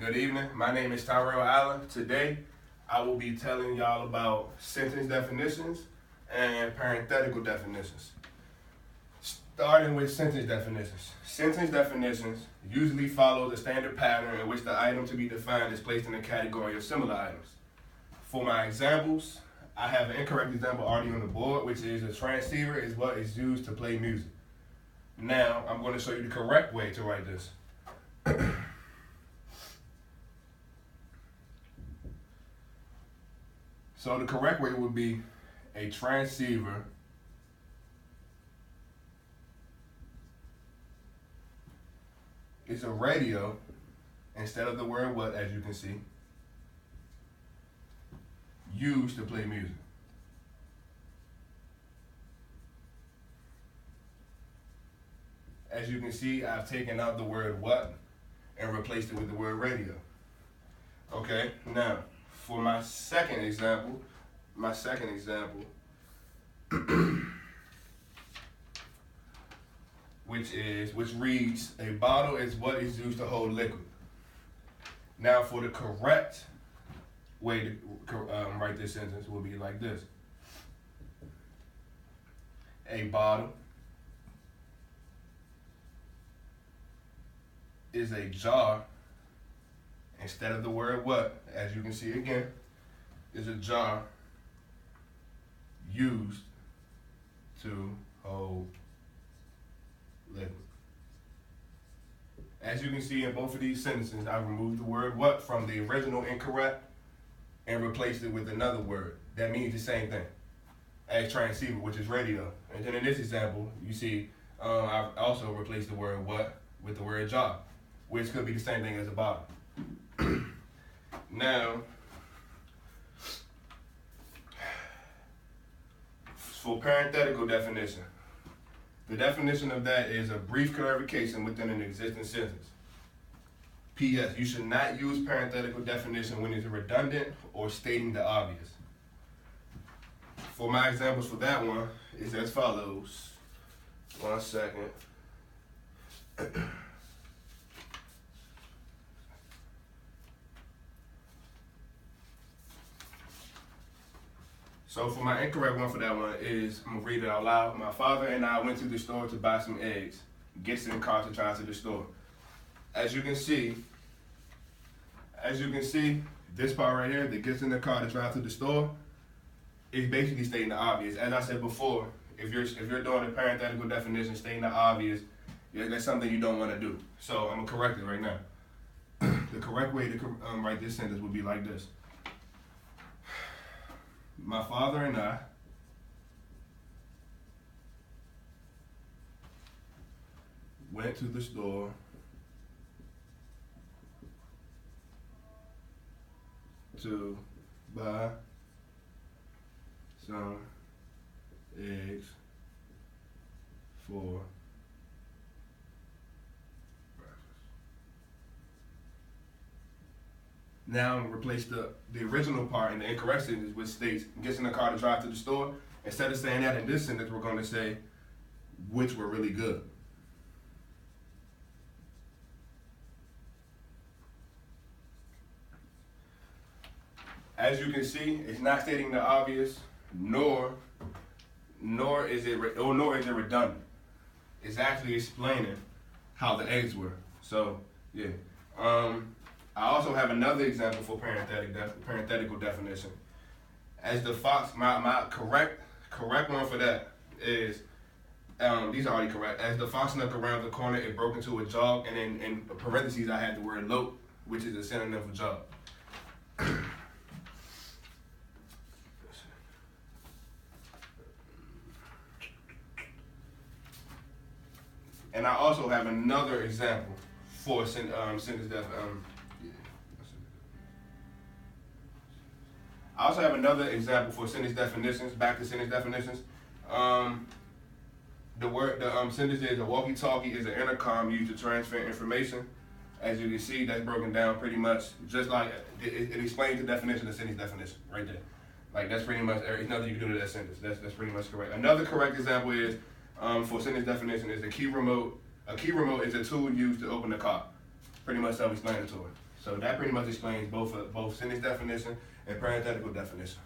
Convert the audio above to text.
Good evening. My name is Tyrell Allen. Today, I will be telling y'all about sentence definitions and parenthetical definitions. Starting with sentence definitions. Sentence definitions usually follow the standard pattern in which the item to be defined is placed in a category of similar items. For my examples, I have an incorrect example already on the board, which is a transceiver is what is used to play music. Now, I'm going to show you the correct way to write this. So the correct way would be a transceiver is a radio, instead of the word what, as you can see, used to play music. As you can see, I've taken out the word what and replaced it with the word radio. Okay, now for my second example, which reads, a bottle is what is used to hold liquid. Now for the correct way to write this sentence will be like this. A bottle is a jar, instead of the word what, as you can see again, is a jar used to hold liquid. As you can see in both of these sentences, I removed the word what from the original incorrect and replaced it with another word that means the same thing as transceiver, which is radio. And then in this example, you see I also replaced the word what with the word jar, which could be the same thing as a bottle. Now, for parenthetical definition, the definition of that is a brief clarification within an existing sentence. P.S. You should not use parenthetical definition when it's redundant or stating the obvious. For my examples for that one is as follows. 1 second. So for my incorrect one for that one is, I'm gonna read it out loud. My father and I went to the store to buy some eggs. Gets in the car to drive to the store. As you can see, this part right here that gets in the car to drive to the store is basically stating the obvious. As I said before, if you're doing a parenthetical definition, stating the obvious, that's something you don't want to do. So I'm gonna correct it right now. The correct way to write this sentence would be like this. My father and I went to the store to buy some eggs for breakfast. Now I'm gonna replace the original part in the incorrect sentence, which states gets in the car to drive to the store. Instead of saying that in this sentence, we're going to say which were really good. As you can see, it's not stating the obvious, nor is it redundant. It's actually explaining how the eggs were. So yeah. I also have another example for parenthetical definition. As the fox, my correct one for that is, these are already correct. As the fox snuck around the corner, it broke into a jog, and in parentheses I had the word lope, which is a synonym for jog. And I also have another example for sentence definition. I also have another example for sentence definitions. Back to sentence definitions. The sentence is a walkie-talkie is an intercom used to transfer information. As you can see, that's broken down pretty much just like it explains the definition of sentence definition right there. Like that's pretty much there's nothing you can do to that sentence. That's pretty much correct. Another correct example is for sentence definition is a key remote. A key remote is a tool used to open the car. Pretty much self-explanatory. So that pretty much explains both sentence definition and parenthetical definition.